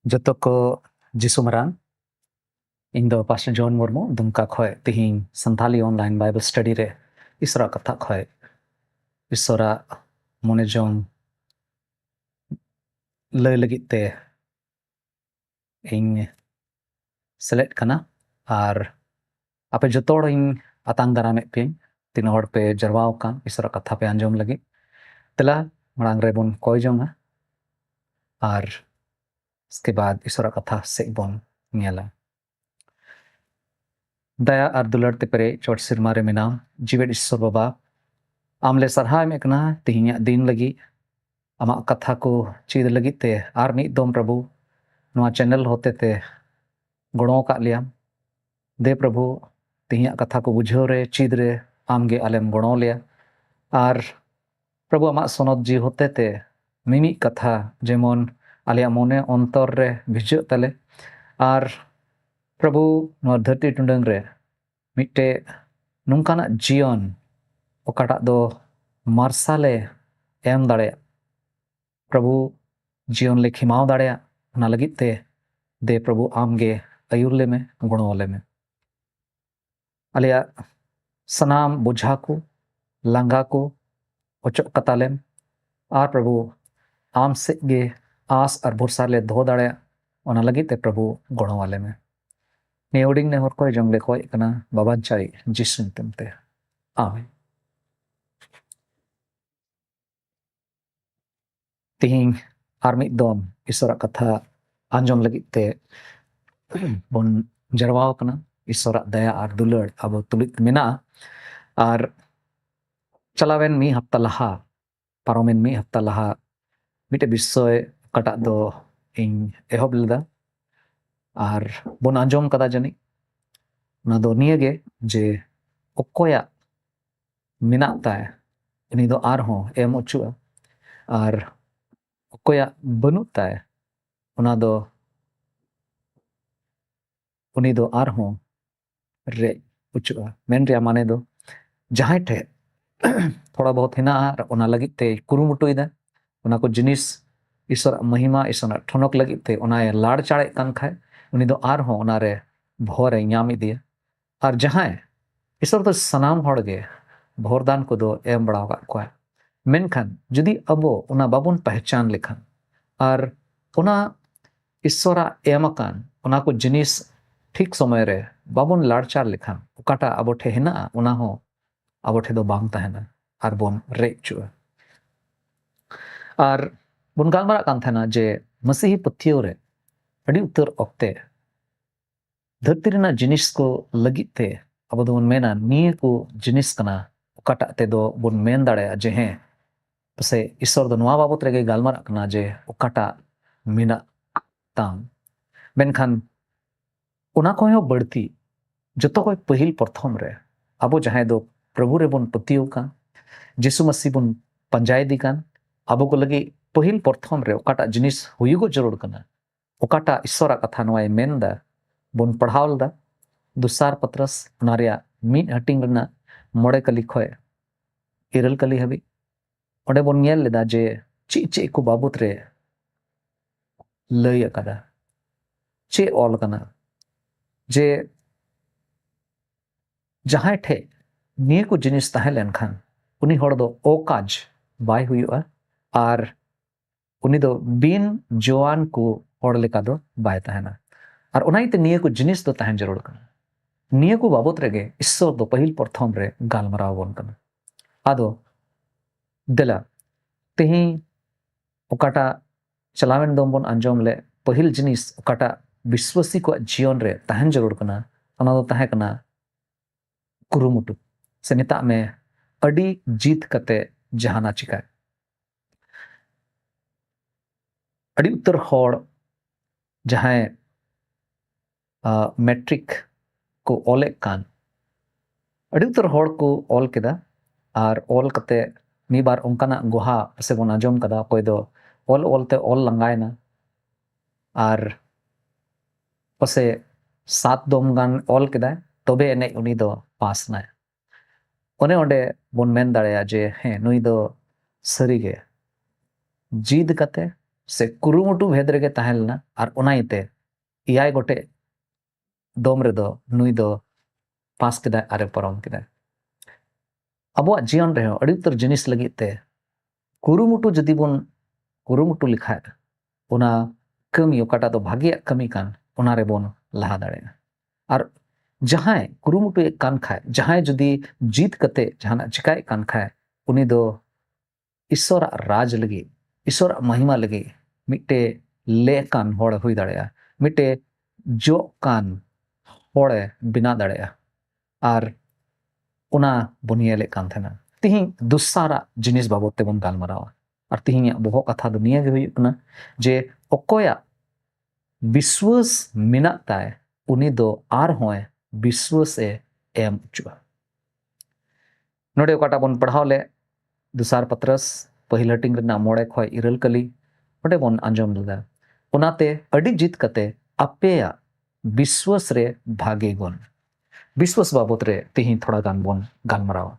जतो को जिसु मरान इन दो पास्टर जॉन मुर्मू दुमका खय तिहिं संथाली ऑनलाइन बाइबल स्टडी रे इसरा कथा खय इसरा मोने जोंग लय लगित ते इन सेलेक्ट कना आर आपे जतोड़ इन अतांग दारामे पे तीन हड़ पे जरवाव का इसरा कथा पे अंजोम लगी तला मरांग रे बोन कोय जोंगा आर इसके बाद इसरा कथा से बोन नियला दया आर दुलर ते परे चोट सिरमा रे मिनाम जीवेट ईश्वर बाबा आमले सरहा में कना तिहिं दिन लगी आमा कथा को चीद लगी ते आर मी दोम प्रभु नवा चैनल होते ते गणों का लिया दे प्रभु तिहिं कथा को बुझो रे चीद रे आमगे आलेम गणों लिया आर प्रभु आमा सोनत जी होते ते मिमी कथा जेमन आलिया मोने अंतर रे भिजो तले आर प्रभु नवा धरती टुंडंग रे मिट्टे नुंकाना जीवन ओकाटा दो मार्साले एम दाड़े प्रभु जीवन ले खिमाव दाड़े ना लगित ते दे प्रभु आमगे अयुरले में गुणोले में आलिया सनाम बुझा को लांगा को ओचो कतालेम आर प्रभु आम से गे आस और भरसा ले धो दाड़े ओना लगित ते प्रभु गुणोले में नेउडिंग ने हर कोई जंगले कोई कना बाबा चाई जिसुन तमते आमीन तिहिं आर्मी दोम ईश्वर कथा आंजोम लगित ते बोन जरवाव कना ईश्वर दया आर दुलड़ अब तुलित मिना आर चलावेन मी हफ्ता लहा पारोमेन मी हफ्ता लहा मिटे विषय कटा दो इन एहब लेदा आर बोन आंजोम कदा जनी ना दो नियगे जे ओकोया मिना ताय उनी दो आर हो एम उचुआ आर ओकोया बनु ताय उना दो उनी दो आर हो रे उचुआ मेन रे माने दो जहां ठे थोड़ा बहुत हिना उना लगित ते कुरुमुटुई दा उना को जिनिस ईश्वर महिमा ईश्वर ठनक लगित ते उना लाड़ चाड़े कान खाय उनी दो आर हो उना रे भोरे ᱧᱟᱢ इदिया आर जहां ईश्वर तो सनाम हड़ गे भोरदान को दो एम बड़ा को मेनखान जुदी अबो उना बाबुन पहचान लेखान आर उना ईश्वरा एमकान उना को जिनिस ठीक समय रे बाबुन लाड़चार लेखान उकाटा अबो ठे हिना उना हो अबो ठे दो बांग तहना आर बोन रेचुआ आर बोन गालमारा कान थना जे मसीही पथियो रे अड़ी उत्तर ऑक्ते धरती रेना जिनिस को लगित ते अब दोन मेना निये को जिनिस कना उकाटा ते दो बोन मेन दाड़े जे हैं पसे ईश्वर दो नवा बाबत रेगे गालमारा कना जे उकाटा मिना ताम मेनखान उना को हो बढ़ती जतो कोई पहिल प्रथम रे अबो जहां दो प्रभु रे बोन पतियो का जिसु मसीह बोन पंजाय दी कान अबो को लगी पहिल प्रथम रे उकाटा जिनिस हुयुगो जरूर कना उकाटा ईश्वरा कथा नवाय मेनदा बोन पढ़ावल दा दुसार पत्रस नारिया मीन हटिंग रना मोड़े कली खोय इरल कली हबी ओडे बोन नेल लेदा जे ची को बाबूत रे लय अकदा चे ऑल कना जे जहां ठे निये को जिनिस ताहे लेन खान उनी हड़ दो ओकाज बाय हुयुआ आर उनी दो बिन जवान को हड़ लेका दो बाय ताहेना आर उनाइते निये को जिनिस दो ताहेन जरूर कना निये को बाबत रेगे ईश्वर दो पहिल प्रथम रे गालमराव बोन कना आदो देला तेही उकाटा चलावेन दोम बोन अंजोम ले पहिल जिनिस उकाटा विश्वासी को जीवन रे ताहेन जरूर कना ओना दो ताहे कना कुरुमुटु से निता में अडी जीत कते जहाना चिका अडी उत्तर होड़ जहां मैट्रिक को ओले कान अडी उत्तर होड़ को ओल केदा आर ओल कते मी बार उनकाना गुहा से बोन आजम कदा कोई दो ओल ओलते ओल लंगायना आर पसे 7 दोम गान ओल केदा तबे एने उनी दो पास ना ओने ओंडे बोन मेन दाड़ेया जे हे नुई दो सरीगे जीद कते से कुरुमुटु भेद रेगे ताहें लेना और उनाइते इयाय गोटे दम रे दो नुई दो पास केदा आरे परम केदा अबो जीवन रे अड़ी उतर जिनिस लगी ते कुरुमुटु जदि बोन कुरुमुटु लिखाय उना कमी ओकाटा दो भाग्य कमी कान उना रे बोन लहा दाड़े और जहां कुरुमुटु एक कान खाए जहां जदि जीत कते जहां चिकाय कान खाए उनी दो ईश्वर राज लगी ईश्वर महिमा लगी मिट्टे ले कान होड़ हुई दाड़े मिट्टे जो कान होड़े बिना दाड़े और उना बुनियाले कान थेना तिही दुसारा जिनिस बाबत ते बन गालमारावा और तिही बहो कथा दुनिया गे हुई कना जे ओकोया विश्वास मिना ताय उनी दो आर होय विश्वास एम चुआ नोडे ओकाटा बन पढ़ाव ले दुसार पत्रस पहिल हटिंग रना मोड़े खय इरल कली ओडे बन आंजम लगा उनाते अडी जीत कते अपेया विश्वास रे भागे गुण विश्वास बाबत रे तिही थोड़ा गान बन गालमारावा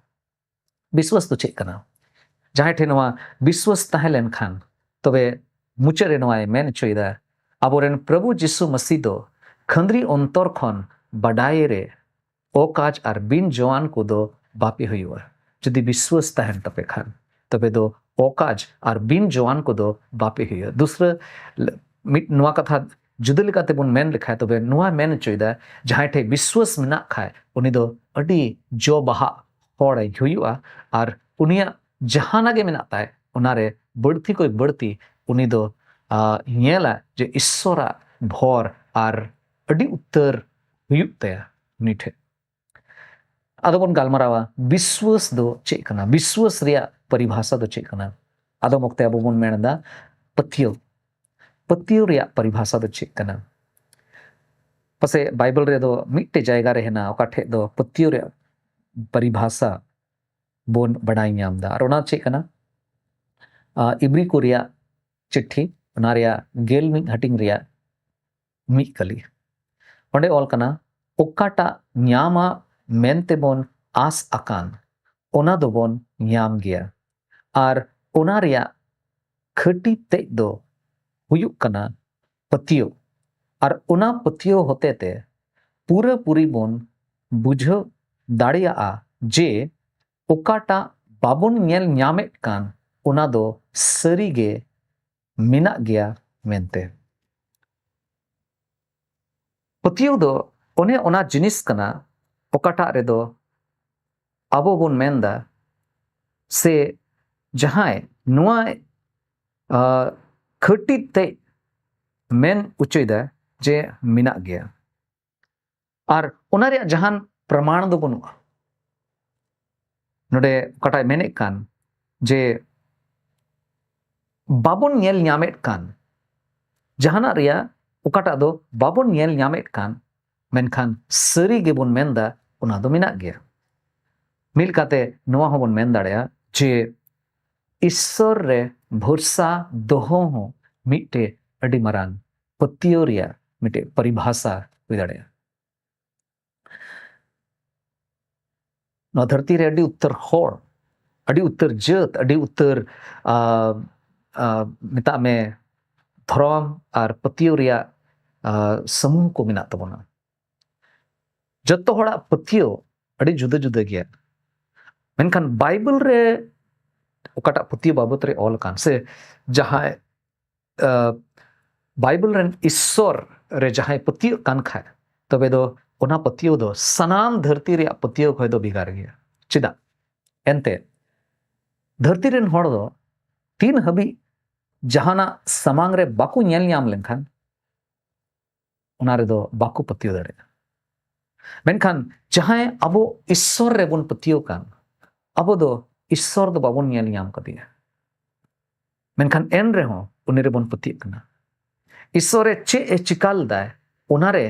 विश्वास तो चेक कना जहां ठे नवा विश्वास ताहे लेन खान तबे मुचे रे नवा मेन चोइदा आबोरेन प्रभु जिसु मसीह दो खंद्री अंतर खन बडाय रे ओ काज आर बिन जवान को दो बापे हुआ जदि विश्वास ताहेन तपे खान तबे दो ओ काज आर बिन जवान को दो बापे हुआ दूसरा मिट नवा कथा जुदा लेकाते बन मेन लिखा है तबे नवा मेन चोइदा जहां ठे विश्वास मिना खाए उनी दो अडी जो बहा होड़ हुआ और उनिया जहाना गे मिना ताय उनारे बढ़ती कोई बढ़ती उनी दो नेला जे ईश्वरा भोर और अडी उत्तर हुयुग तया उनी ठे आदो बन गालमारावा विश्वास दो चेक कना विश्वास रिया परिभाषा दो चेक कना आदो मक्ते अबो बन मेनदा पतियो पतियो रिया परिभाषा दो चेक कना पसे बाइबल रे दो मिट्टे जायगा रे हेना ओका ठे दो पतियो रे परिभाषा बोन बड़ाई नामदा और ओना चेक कना इब्री को रिया चिट्ठी ओना रिया गेल मी हटिंग रिया मी कली ओंडे ऑल कना ओकाटा न्यामा मेनते बोन आस अकान ओना दो बोन न्याम गया और ओना रिया खटी ते दो हुयुक कना पतियो और ओना पतियो होते ते पूरा पूरी बोन बुझो दाड़िया जे ओकाटा बाबुन नेल न्यामेट कान ओना दो सरी गे मिना गया मेनते पतियो दो ओने ओना जिनिस कना ओकाटा रे दो अबो बोन मेनदा से जहां नुआ खटी ते मेन उचोइदा जे मिना गया और ओना रे जहान प्रमाण दो बनुआ नोडे ओकाटा मेने कान जे बाबुन नेल न्यामेट कान जहाना रिया ओकाटा दो बाबुन नेल न्यामेट कान मेनखान सरी गे बोन मेनदा ओना दो मिना गया मिल काते नोआ होबन मेन दाड़ेया जे ईश्वर रे भरोसा दोहो हो मिट्टे अडी मरान पतियो रिया मिट्टे परिभाषा हुई दाड़ेया नोआ धरती रे अडी उत्तर होड़ अडी उत्तर जत अडी उत्तर मिता में धर्म और पतियो रिया समूह को मिना तबोना जत्तो होड़ा पतियो अडी जुदा जुदा गया मेनखान बाइबल रे ओकाटा पतियो बाबत रे ऑल कान से जहां बाइबल रेन ईश्वर रे जहां पतियो कान खाए तबे दो ओना पतियो दो सनाम धरती रे पतियो खय दो बिगार गया चिदा एनते धरती रेन होड़ दो तीन हबी जहाना समांग रे बाकू नेल न्याम लेनखान ओना रे दो बाकू पतियो दाड़े मेनखान जहां अबो ईश्वर रे बन पतियो कान अबो दो ईश्वर दो बाबन नेल न्याम कदिया मेनखान एन रे हो उनी रे बन पतियो कना ईश्वर चे ए चिकाल दाय ओना रे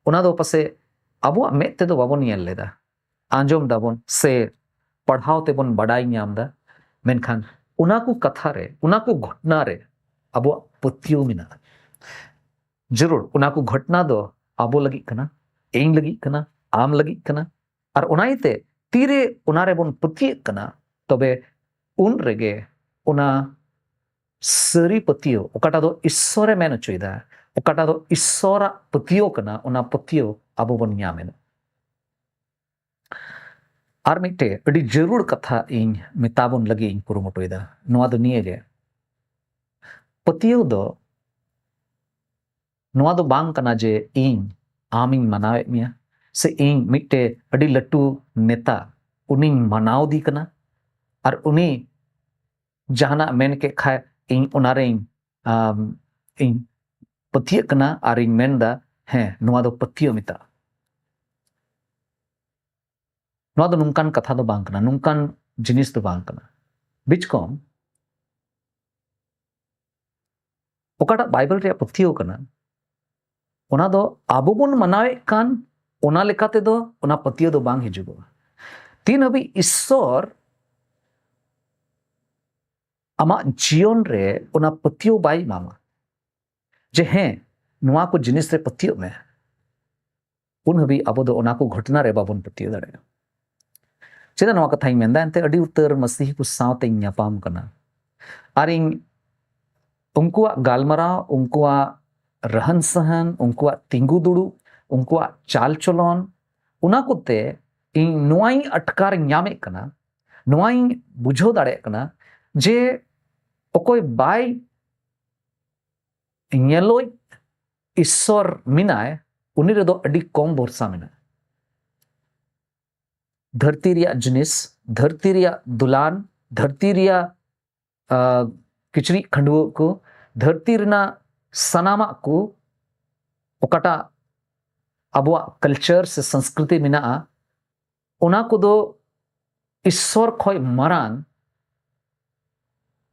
ओना दो पसे अबो में ते दो बाबन नेल लेदा आंजोम दाबन से पढ़ाव ते बन बड़ाई न्याम दा मेनखान उना को कथा रे उना को घटना रे अबो पतियो मिना जरूर उना को घटना दो अबो लगी कना एंग लगी कना आम लगी कना और उनाइते तीरे उनारे बन पतिये कना तबे उन रेगे उना sari patio okata do issore men choida okata do issora patio kana ona patio abo bon nyamena ar mitte adi jarur katha ing metabon lagi ing kurumotoida noa do niye ge patio do noa do bang kana je ing aming manawe mia se ing mitte adi latu neta uning manaw di kana ar uni jahana men ke kha ing onaring ing patio kana ar ing menda he noa do patio mita noa do nungkan katha do bang kana nungkan jinis do bang kana bichkom okata bible re patio kana ona do abo bon manawe kan ona lekate do ona patio do bang hijugo tin habi issor ama jion re ona patio bai mama je he noa ko jinis re patio me un habi abo do ona ko घटना re babon patio dare cheda noa katha ing menda ente adi utar masih ku saute nyapam kana aring ungkuwa galmara ungkuwa rahan sahan ungkuwa tinggu dudu ungkuwa chal cholon una kote ing noai atkar nyame kana noai bujho dare kana je okoy bai nyeloi issor minay uni redo adi kom borsa mena धरती रिया जिनिस धरती रिया दुलान धरती रिया किचरी खंडुओ को धरती रिना सनामा को ओकाटा Abua culture से संस्कृति मिना ओना को दो ईश्वर खोय मरान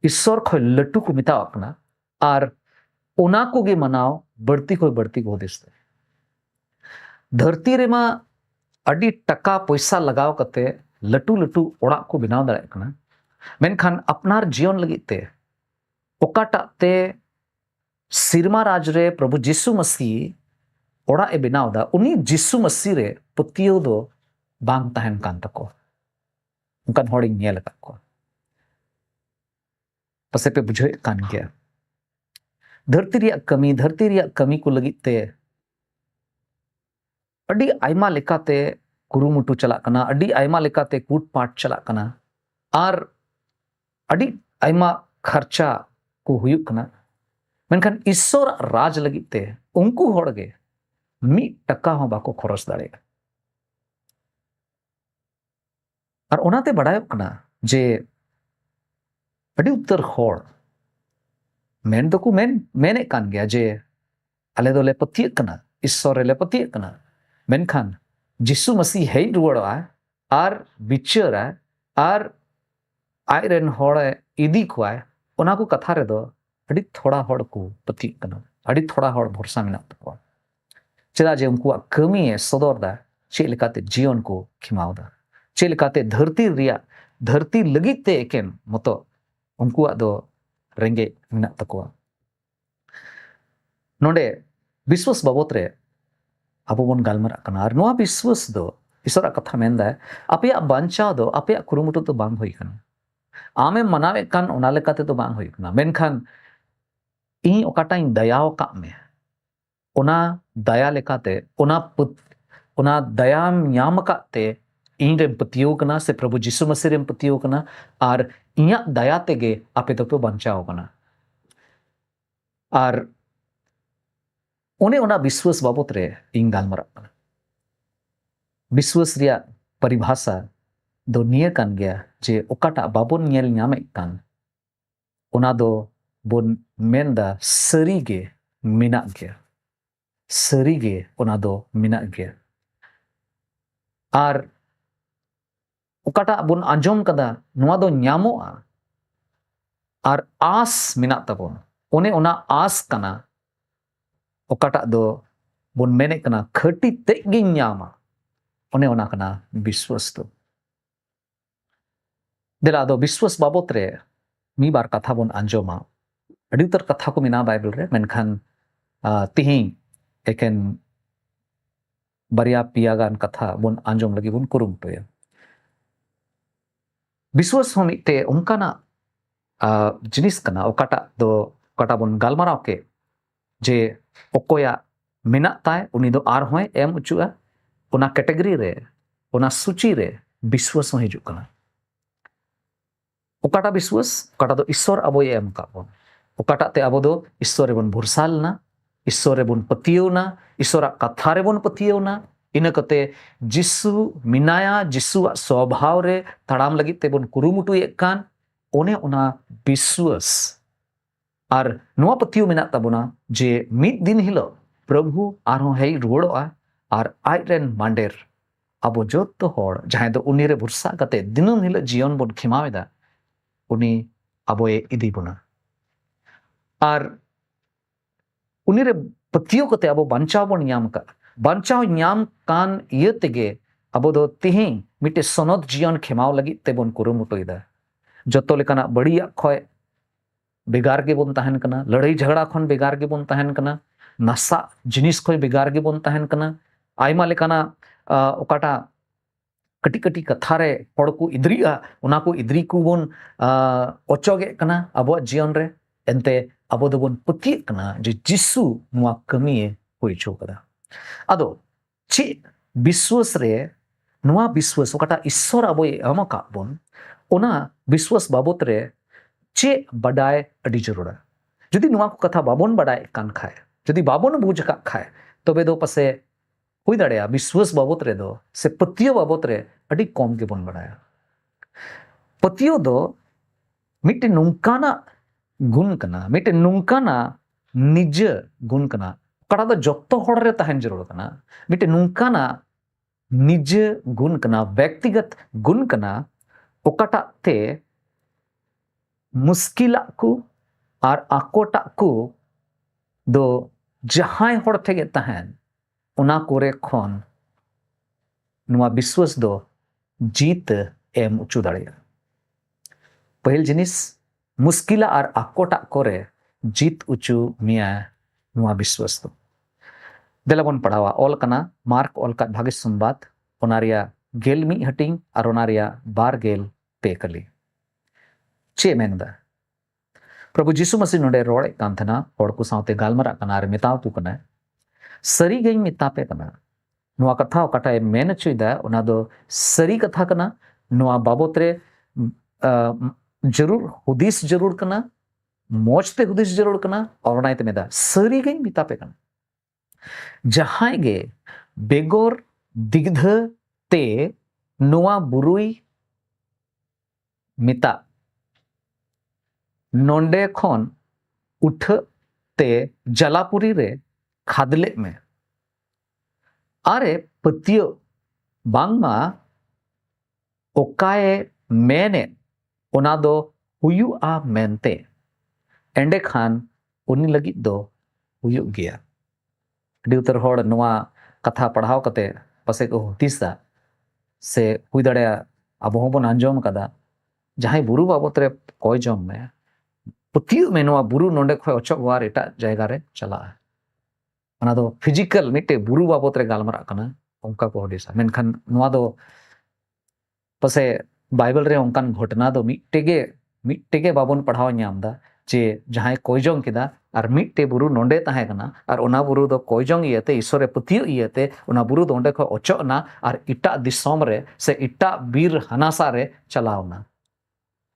ईश्वर खोय लट्टू को मिता अपना आर ओना को गे मनाओ बढ़ती को दिसते धरती रेमा अडी टका पैसा लगाव कते लटू लटू ओड़ा को बनाव दाड़े कना मेनखान अपनार जीवन लगी ते ओकाटा ते सिरमा राज रे प्रभु जीसु मसीह ओड़ा ए बनाव दा उनी जीसु मसीह रे पतियो दो बांग तहन कान तको उनकान होड़ी नेल को पसे पे बुझे कान गया धरती रिया कमी को लगी ते अडी आयमा लेकाते कुरुमुटु चला कना अडी आयमा लेकाते कूट पाट चला कना आर अडी आयमा खर्चा को हुयुक कना मेनखान ईश्वर राज लगी ते उनको होड़गे मी टका हो बाको खरच दाड़े और ओनाते बड़ायो कना जे अडी उत्तर होड़ मेन दको मेने कान गया जे अले दोले पतिय कना ईश्वर ले पतिय कना मेनखान जीसु मसीह हेज रुआड़ा आर बिचारा आर आयरन होड़े इदी कोआय ओना को कथा रे दो अडी थोड़ा होड़ को पति कना अडी थोड़ा होड़ भरोसा मेना तको चेदा जे उनको कमी है सदर दा चे लेकाते जीवन को खिमावदा चे लेकाते धरती लगिते एकेन मतो उनको दो रेंगे मेना तको नोडे विश्वास बाबत रे अब बन गालमरा कना और नोआ विश्वास दो ईश्वरा कथा मेंदा आपे बांचा दो आपे कुरुमुटु तो बांग होई कना आमे मनावे कान ओना लेकाते तो बांग होई कना मेनखान इ ओकाटा इन दयाव का में ओना दया लेकाते ओना दयाम न्याम काते इन रे पतियो कना से प्रभु जीसु मसीह रे पतियो कना और इया दया तेगे आपे तो पे बांचाओ कना और ओने ओना विश्वास बाबत रे इन गालमरा कना विश्वास रिया परिभाषा दो निया कान गया जे ओकाटा बाबन नेल न्यामे कान ओना दो बोन मेंदा सरीगे मिना गया सरीगे ओना दो मिना गया आर ओकाटा बोन आंजोम कदा नोआ दो न्यामोआ आर आस मिना तबोन ओने ओना आस कना ओकाटा दो बोन मेने कना खटी तेगी न्यामा ओने ओना कना विश्वास तो देला दो विश्वास बाबत रे मी बार कथा बोन आंजोमा अडी उतर कथा को मिना बाइबल रे मेनखान तिही एकेन बरिया पिया गान कथा बोन आंजोम लगी बोन कुरुमटोया विश्वास हो मिटे उनकाना जिनिस कना ओकाटा बोन गालमाराव के जे ओकोया मेना ताय उनी दो आर होय एम उचुआ ओना कैटेगरी रे ओना सूची रे विश्वास हो हिजुक कना ओकाटा विश्वास ओकाटा दो ईश्वर अबोय एम का बोन ओकाटा ते अबो दो ईश्वर बोन भरसालना ईश्वर बोन पतियोना ईश्वरा कथा रे बोन पतियोना इना कते जिसु मिनाया जिसुआ स्वभाव रे तड़ाम लगी ते बोन कुरुमुटुए कान ओने ओना विश्वास और नोआ पतियो मेना ताबोना जे मिद दिन हिलो प्रभु आरो हेई रुवाड़ोआ और आइरेन मांडेर अबो जोत्तो होड़ जहां दो उनी रे भरसा कते दिनम हिलो जीवन बोन खिमावेदा उनी अबोए इदी बोना और उनी रे पतियो कते अबो बांचाव बोन ᱧᱟᱢ का बांचाव ᱧᱟᱢ कान इये तेगे अबो दो तिहिं मिटे सनद जीवन खिमाव लगी ते बोन कुरुमुटुइदा जतो लेकाना बड़िया खय बेगार के बोन तहन कना लड़ाई झगड़ा खन बेगार के बोन तहन कना नशा जिनिस खय बेगार के बोन तहन कना आयमा लेकाना ओकाटा कटी कटी कथा रे हड़ को इद्रिया ओना को इद्री को बोन ओचोगे कना अबो जीवन रे एनते अबो दो बोन पति कना जे जिसु नुआ कमिए होई छो कदा अदो चे विश्वास रे नुआ विश्वास ओकाटा ईश्वर अबोय एमका बोन ओना विश्वास बाबत रे चे बडाय अडी जरूर जुदी नुआ को कथा बाबोन बडाय कान खाए जुदी बाबोन बुझ का खाए तबे दो पसे हुई दाड़ेया विश्वास बाबत रे दो से पतियो बाबत रे अडी कम के बोन बडाया पतियो दो मिटे नुंकाना गुण कना मिटे नुंकाना निज गुण कना कड़ा दो जत्तो हड़ रे तहन जरूर कना मिटे नुंकाना निज गुण कना व्यक्तिगत गुण कना ओकाटा ते मुश्किला को और आकोटा को दो जहां हड़ ठेगे तहन उना कोरे खन नुआ विश्वास दो जीत एम उचु दाड़ेया पहल जिनिस मुश्किला और आकोटा कोरे जीत उचु मिया नुआ विश्वास दो देलाबन पढ़ावा ऑल कना मार्क ऑल का भाग्य संवाद ओनारिया गेल मी हटिंग और ओनारिया बार गेल पे कली चे मेनदा प्रभु जीसु मसीह नोडे रोड़े कान थना हड़ को सावते गालमरा कना और मेताव तू कना सरी गई मितापे कना नुआ कथा ओकाटाय मेन चुइदा ओना दो सरी कथा कना नुआ बाबत रे जरूर हुदिस जरूर कना मोजते हुदिस जरूर कना और ओनाइते मेदा सरी गई मितापे कना जहां गे बेगोर दिग्ध ते नुआ बुरुई मिता नोंडे खन उठ ते जलापुरी रे खादले में आरे पतियो बांगमा ओकाए मेने ओना दो हुयु आ मेनते एंडे खान उनी लगी दो हुयु गया अडी उतर हड़ नुआ कथा पढ़ाव कते पसे को होतिसा से हुई दाड़ेया अबो होबन आंजोम कदा जहां बुरु बाबत रे कोय जम में पतियो में नुआ बुरु नोंडे खय ओचोक वार एटा जायगा रे चला ओना दो फिजिकल मिटे बुरु बाबत रे गालमरा कना ओंका को हडिसा मेनखान नुआ दो पसे बाइबल रे ओंकान घटना दो मिट्टेगे बाबन पढ़ाव ᱧᱟᱢदा जे जहां कोयजोंग किदा और मिट्टे बुरु नोंडे ताहे कना और ओना बुरु दो कोयजोंग इयते ईश्वर पतियो इयते ओना बुरु दो ओंडे खय ओचोना और इटा दिसोम रे से इटा बीर हनासा रे चलावना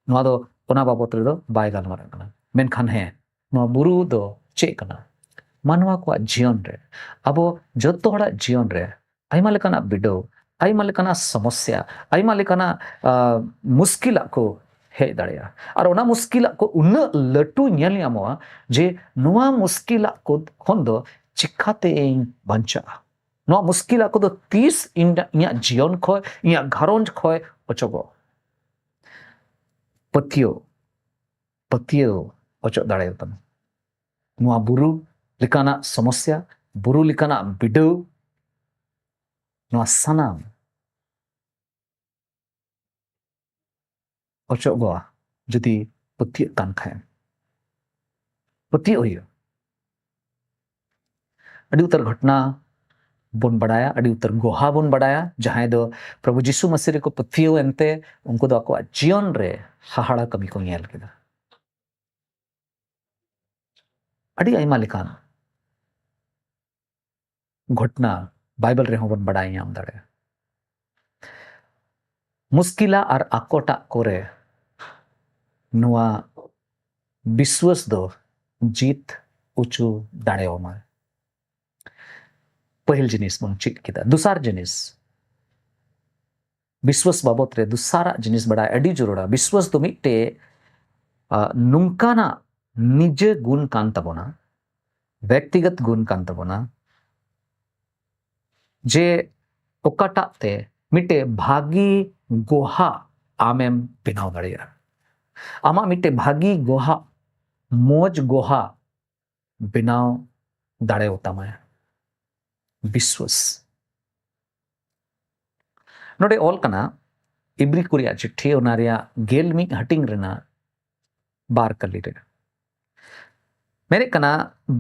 नुआ दो ओना बाबत रे दो बाय गालमरा कना मेनखान हे नुआ बुरु दो चे कना मानवा को जीवन रे अबो जत्तो हड़ा जीवन रे आइमा लेकाना बिडो आइमा लेकाना समस्या आइमा लेकाना मुश्किला को हे दाड़ेया और ओना मुश्किला को उन लटू नेल ᱧᱟᱢᱚᱜᱼᱟ जे नुआ मुश्किला को खन दो चिकाते इन बंचा नुआ मुश्किला को दो 30 इया जीवन खय इया घरंज खय ओचगो पतियो ओचो दाड़ेयतन नुआ बुरु लिकाना समस्या बुरु लिकाना बिडो नुआ सनाम ओचो गोआ जुदी पति कान खाए पति होयो अड़ी उतर घटना बोन बड़ाया अड़ी उतर गोहा बोन बड़ाया जहां दो प्रभु जीसु मसीह को पतियो एनते उनको दो आको जीवन रे हाहाड़ा कमी को नेल केदा अड़ी आयमा लेकान घटना बाइबल रे होबन बड़ाई नाम दाड़े मुस्किला और आकोटा कोरे नुआ विश्वास दो जीत उचू दाड़े ओमा पहिल जिनिस बन चित किदा दुसार जिनिस विश्वास बाबत रे दुसारा जिनिस बड़ा अड़ी जरूरा विश्वास तो मिट्टे नुंकाना निजे गुण कान तबोना व्यक्तिगत गुण कान तबोना जे ओकाटा ते मिट्टे भागी गोहा आमेम बिनाव दाड़िया आमा मिट्टे भागी गोहा मोज गोहा बिनाव दाड़े होता मैं विश्वास नोडे ऑल कना इब्री कुरिया चिट्ठी ओनारिया गेल मी हटिंग रेना बार कली रे मेरे कना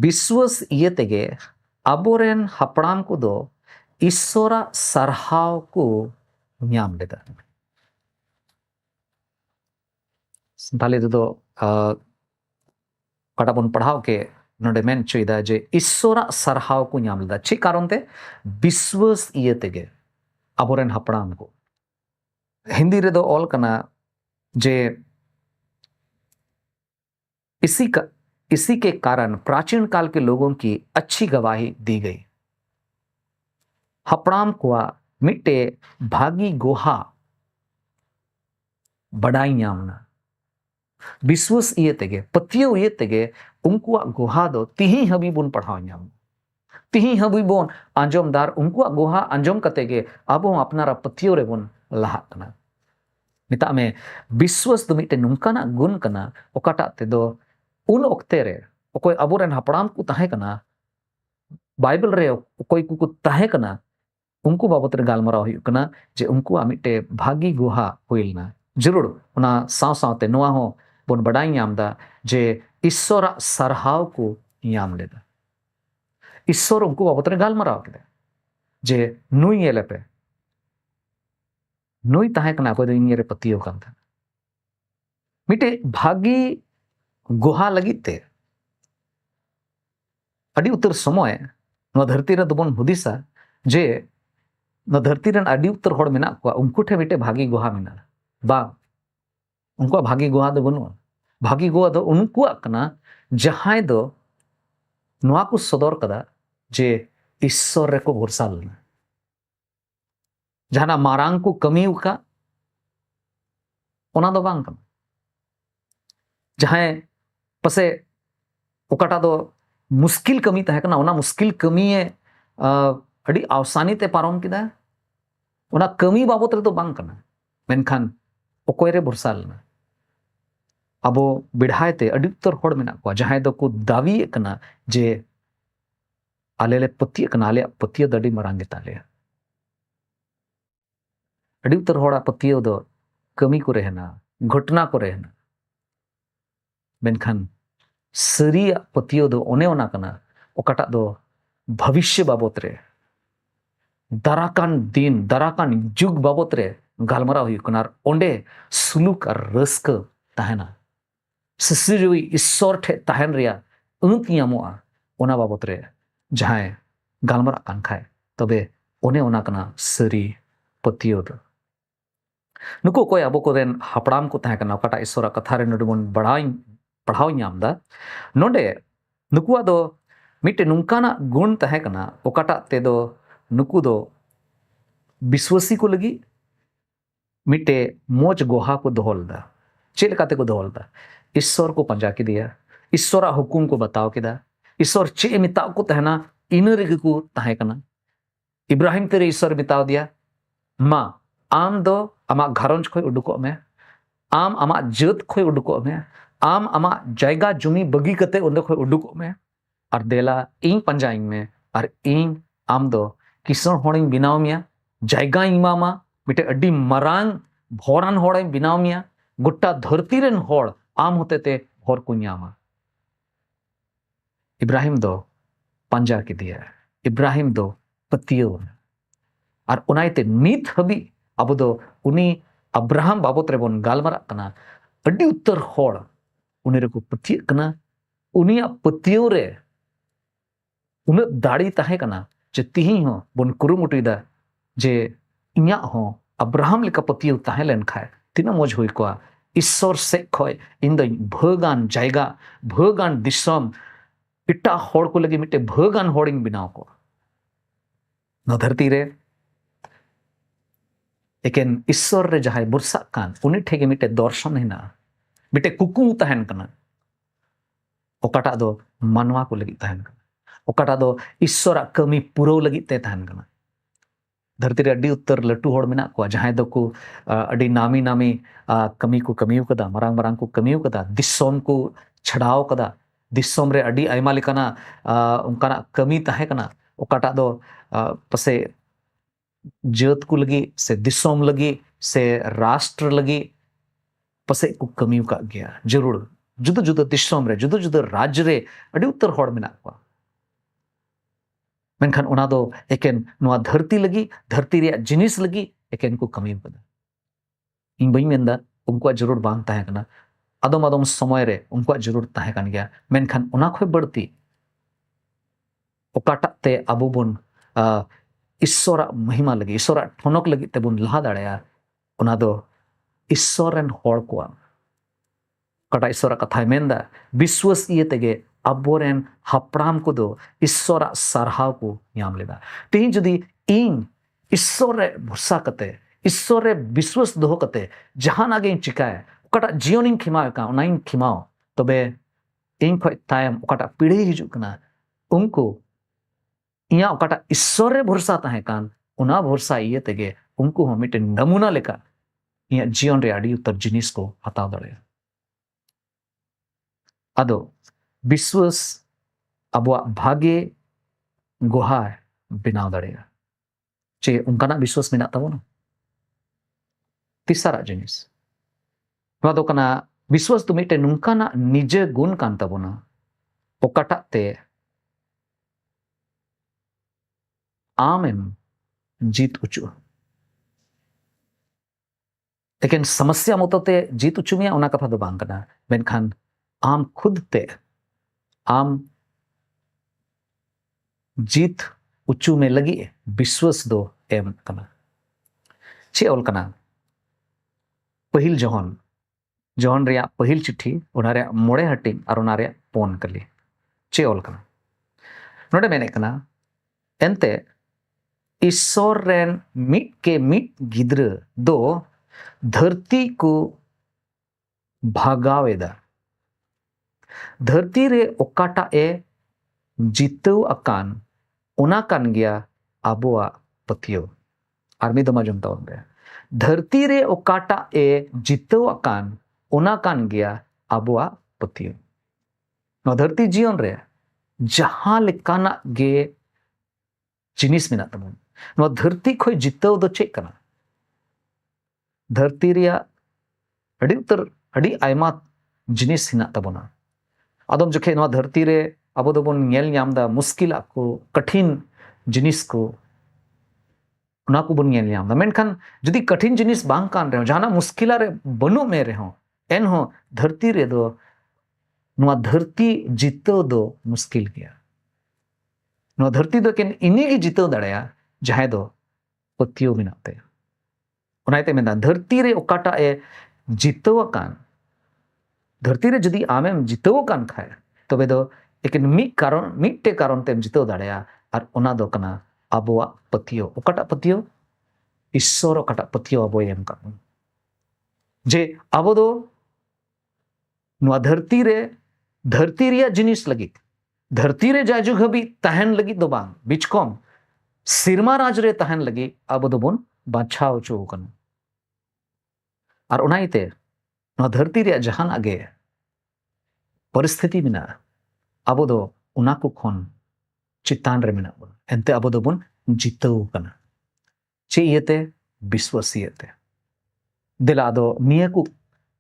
विश्वास ये तेगे अबोरेन हपड़ाम को दो ईश्वरा सरहाव को न्याम लेदा ताले दो कटाबन पढ़ाव के नोडे मेन चुईदा जे ईश्वरा सरहाव को न्याम लेदा ची कारण ते विश्वास ये तेगे अबोरेन हपड़ाम को हिंदी रे दो ऑल कना जे इसी के कारण प्राचीन काल के लोगों की अच्छी गवाही दी गई हपड़ाम को मिट्टे भागी गोहा बड़ाई नामना विश्वास ये तेगे पतियो ये तेगे उनको गोहा दो तिही हबी बुन पढ़ाओ नाम तिही हबी बोन आंजोमदार उनको गोहा आंजोम कतेगे अब अपनारा पतियो रे बुन लहाकना मिता में विश्वास दो मिट्टे नुंकाना गुण कना ओकाटा ते दो उन ओक्ते रे ओकोय अबोरेन हपड़ाम को ताहे कना बाइबल रे ओकोय को ताहे कना उनको बाबत रे गालमराव हुई कना जे उनको मिट्टे भागी गुहा होइलना जरूर उना साव सावते नोआ हो बोन बड़ाई नामदा जे ईश्वर सरहाव को नाम लेदा ईश्वर उनको बाबत रे गालमराव केदा जे नुई एले पे नुई ताहे कना को इन रे पतियो कान था मिट्टे भागी गुहा लगित ते अड़ी उत्तर समय नो धरती रे दोबन हुदिसा जे न धरती रन अड़ी उत्तर होड़ मेना को उनको ठे मिट्टे भागी गुहा मेना बा उनको भागी गुहा दो बनुआ भागी गुहा दो उनको कना जहां दो नुआ को सदर कदा जे ईश्वर रे को भरोसा लेना जहाना मारांग को कमी उका ओना दो बांग कना जहां पसे ओकाटा दो मुश्किल कमी तहे कना ओना मुश्किल कमी अड़ी आसानी ते पारम किदा ओना कमी बाबत रे तो बांग कना मेनखान ओकोय रे भरोसा लेना अबो बिढ़ाय ते अड़ी उत्तर होड़ मेना को जहां दो को दावी कना जे आलेले पतिय कना आले पतिय दड़ी मरांगे ताले अड़ी उत्तर होड़ा पतिय दो कमी को रहना घटना को रहना मेनखान सरिया पतिय दो ओने ओना कना ओकाटा दो भविष्य बाबत रे दाराकान दिन दाराकान जुग बाबत रे गालमरा हुई कनार ओंडे सुलूक और रस्क ताहेना ससिरुई ईश्वर ठे ताहेन रिया अंत यामोआ ओना बाबत रे जहां गालमरा कान खाए तबे ओने ओना कना सरी पतियो दो नुको कोई अबो को रेन हपड़ाम को ताहे कना ओकाटा ईश्वर कथा रे नडुबन बड़ाई पढ़ाव नामदा नोंडे नुकुआ दो मिट्टे नुंकाना गुण ताहे कना ओकाटा ते दो नुकु दो विश्वासी को लगी मिट्टे मोज गोहा को दोहलदा चेल काते को दोहलदा ईश्वर को पंजा के दिया ईश्वरा हुकुम को बताओ केदा ईश्वर चे मिताव को तहना इन रेगे को ताहे कना इब्राहिम तेरे ईश्वर मिताव दिया मा आम दो आमा घरंज खोय उडुको में आम आमा जत खोय उडुको में आम आमा जायगा जुमी बगी कते उंदे खोय उडुको में और देला इन पंजाइंग में और इन आम दो किसान होड़िंग बिनाव मिया जायगा इमामा मिटे अड्डी मरांग भोरान होड़िंग बिनाव मिया गुट्टा धरती रेन होड़ आम होते ते होर को न्यामा इब्राहिम दो पंजा के दिया इब्राहिम दो पतियो और उनाइते नीत हबी अब दो उनी अब्राहम बाबत रे बोन गालमरा कना अड्डी उत्तर होड़ उनी रे को पतिय कना उनिया पतियों रे उन्हें दाड़ी ताहे कना जे तिही हो बन कुरुमुटीदा जे इन्या हो अब्राहम लेका पतियों ताहे लेन खाए तीना मौज हुई को ईश्वर से खोय इन द भगान जायगा भगान दिसम इटा होड़ को लगे मिटे भगान होड़िंग बिनाव को न धरती रे एकेन ईश्वर रे जहाय बुरसा कान उनी ठेगे मिटे दर्शन हिना मिटे कुकु तहन कना ओकाटा दो मानवा को लगी तहन कना ओकाटा दो ईश्वरा कमी पुरो लगी ते तहन कना धरती रे अड्डी उत्तर लट्टू होड़ मेना को जहाय दो को अड्डी नामी नामी कमी को कमियो कदा मरांग मरांग को कमियो कदा दिसोम को छड़ाव कदा दिसोम रे अड्डी आयमा लेकाना उनकाना कमी ताहे कना ओकाटा दो पसे जत को लगी से दिसोम लगी से राष्ट्र लगी पसे को कमियो का गया जरूर जुदा जुदा दिसोम रे जुदा जुदा राज्य रे अड्डी उत्तर होड़ मेना को मेनखान उना दो एकेन नोआ धरती लगी धरती रे जिनिस लगी एकेन को कमी कदा इन बई मेंदा उनको जरूर बांग ताहे कना आदम आदम समय रे उनको जरूर ताहे कन गया मेनखान उना खोय बड़ती ओकाटा ते अबो बन ईश्वरा महिमा लगी ईश्वरा ठनक लगी ते बन लहा दाड़या उना दो ईश्वर रेन होड़ को कटा ईश्वरा कथा मेंदा विश्वास इये तेगे अबोरेन हापड़ाम को दो ईश्वरा सरहाव को याम लेदा तेही जदी इन ईश्वर रे भरसा कते ईश्वर रे विश्वास दोह कते जहान आगे चिकाय ओकाटा जीवनिंग खिमाव का उनाइन खिमाव तबे इन खोय तायम ओकाटा पीढ़ी हिजुक कना उनको इया ओकाटा ईश्वर रे भरसा ताहे कान उना भरसा इये तेगे उनको हो मिटे नमूना लेका इया जीवन रे आडी उतर जिनिस को हताव दड़े आदो विश्वास अबुआ भागे गोहाय बिनाव दड़ेगा चे उनका विश्वास मेना तबोना तीसरा जिनिस नोआ दो कना विश्वास तो मिटे नुंकाना निजे गुण कान तबोना ओकाटा ते आमेम जीत उचु लेकिन समस्या मतते जीत उचु मिया उना कथा दो बांग कना मेनखान आम खुद ते आम जीत उच्चू में लगी विश्वास दो एम कना चे ओल कना पहिल जोहन जोहन रे पहिल चिट्ठी उना रे मोड़े हटिंग और उना रे पोन कली चे ओल कना नोडे मेने कना एंते ईश्वर रेन मिट के मिट गिद्र दो धरती को भागावेदा धरती रे ओकाटा ए जितव अकान उना कान गया आबोआ पतियो आर्मी दमा जमता उनरे धरती रे ओकाटा ए जितव अकान उना कान गया आबोआ पतियो नो धरती जीवन रे जहां लेकाना गे जिनिस मेना तमन नो धरती खोय जितव दो चेक कना धरती रे अड़ी उत्तर अड़ी आयमा जिनिस हिना तबना आदम जोखे नोआ धरती रे अब दोबन नेल न्यामदा मुश्किल को कठिन जिनिस को उना को बन नेल न्यामदा मेनखान जदी कठिन जिनिस बांग कान रे जाना मुश्किला रे बनु में रे हो एन हो धरती रे दो नोआ धरती जितो दो मुश्किल गया नोआ धरती दो केन इनी गी जितो दड़या जहां दो पतियो मिनाते उनाइते मेंदा धरती रे ओकाटा ए जितो कान धरती रे जदी आमेम जितो कान खाए तबे दो लेकिन मिट्टे कारण तेम जितो दाड़या और उना दो कना आबोआ पतियो ओकाटा पतियो ईश्वर ओकाटा पतियो आबो एम का जे आबो दो नोआ धरती रे जिनिस लगी धरती रे जाजुग हबी तहन लगी दो बांग बिचकम सिरमा राज रे तहन लगी आबो दो बन बाछाव चो कना और उनाइते नोआ धरती रे जहान आगे परिस्थिति मेना आबो दो उना को खन चितान रे मेना बन एंते आबो दो बन जितव कना चे इयते विश्वास इयते दिला दो निया को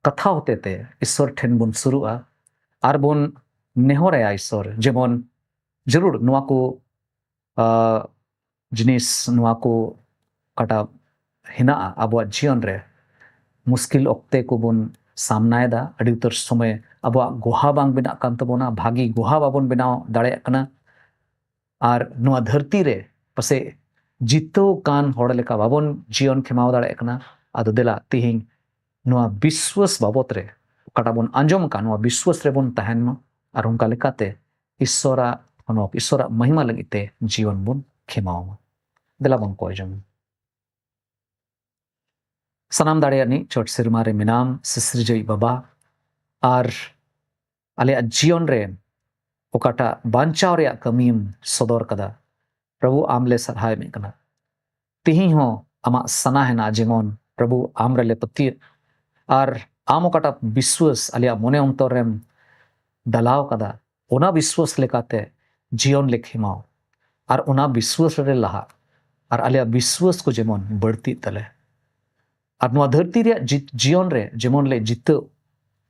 कथा होते ते ईश्वर ठेन बन शुरुआ आर बन नेहरया ईश्वर जेमन जरूर नोआ को जिनिस नोआ को कटा हिना आबो जीवन रे मुश्किल ओक्ते को बन सामनायदा अड़ी उतर समय अब गुहा बांग बिना कान तबोना भागी गुहा बाबन बनाव दाड़े कना आर नुआ धरती रे पसे जितो कान होड़ लेका बाबन जीवन खेमाव दाड़े कना आदो देला तिहिंग नुआ विश्वास बाबत रे काटा बोन आंजम का नुआ विश्वास रे बोन तहन मा आर उनका लेकाते ईश्वरा हनोक ईश्वरा महिमा लगिते जीवन बोन खेमाव मा देला बोन कोय जम सनाम दाड़ेयानी चोट सिरमा रे मिनाम सिसरिजई बाबा आर आले जीवन रे ओकाटा बांचाव रे कमीम सदर कदा प्रभु आमले सरहाय में कना तिही हो आमा सना है ना जेमन प्रभु आमरे ले पति आर आम ओकाटा विश्वास आलिया मोने अंतर रेम दलाव कदा ओना विश्वास लेकाते जीवन लेखिमाव आर ओना विश्वास रे लहा आर आलिया विश्वास को जेमन बढ़ती तले और नुआ धरती रे जीवन रे जेमन ले जितो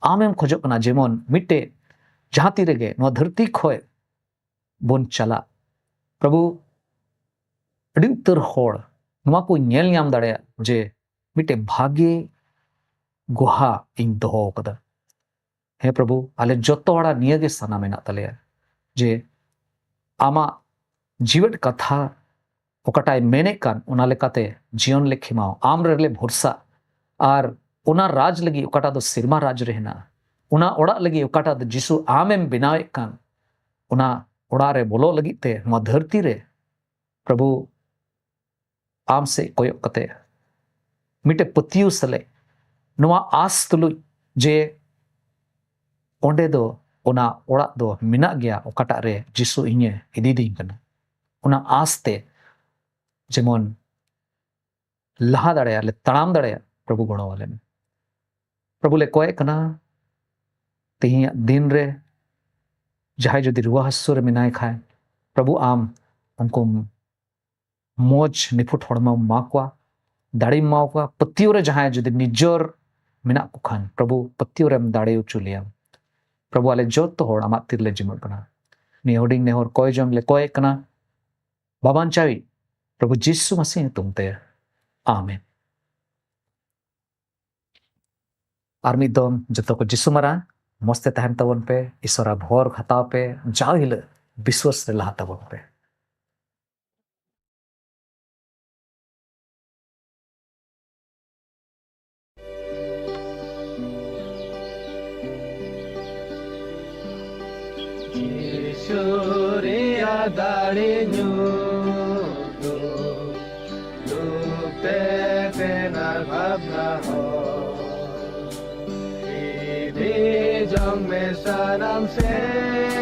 आमेम खोजो कना जेमन मिटे जहां तीरे गे नुआ धरती खोय बोन चला प्रभु अड़ी उतर होड़ नुआ को नेल न्याम दाड़े जे मिटे भागे गुहा इन दोहो कदा हे प्रभु आले जत्तो हड़ा नियगे सना मेना तले जे आमा जीवन कथा ओकाटाय मेने कान उना लेकाते जीवन ले खिमाव आम रे भरोसा आर उना राज लगी ओकाटा दो सिरमा राज रहना उना ओड़ा लगी ओकाटा दो जिसु आमेम बिनावे कान उना ओड़ा रे बोलो लगी ते नुआ धरती रे प्रभु आम से कोयो कते मिटे पतियु सले नुआ आस तुलु जे ओंडे दो उना ओड़ा दो मिना गया ओकाटा रे जिसु इnye इदी दी कना उना आस्ते जेमन लहा दाड़े ले तड़ाम दाड़े प्रभु गुणो वाले में प्रभु ले कोय कना तिही दिन रे जहाय जदि रुआ हस्सुर मिनाय खाए प्रभु आम उनको मोज निफुट हड़मा माकवा दाड़ी माकवा पतियों रे जहाय जदि निजोर मिना को खान प्रभु पतियों रे दाड़े उचुलिया प्रभु आले जोत तो होड़ आमात तिरले जिमर कना नि होडिंग ने होर कोय जम ले कोय कना बाबान चावी प्रभु जिसु मसीह तुमते आमीन आर्मी दोम जतो को जिसु मरा मस्ते तहन तबन पे ईश्वरा भोर खताव पे जाव हिल विश्वास रे लहा तबन पे Surya dari nyudu Lupe penar bhabna ho Hidi jong me sanam se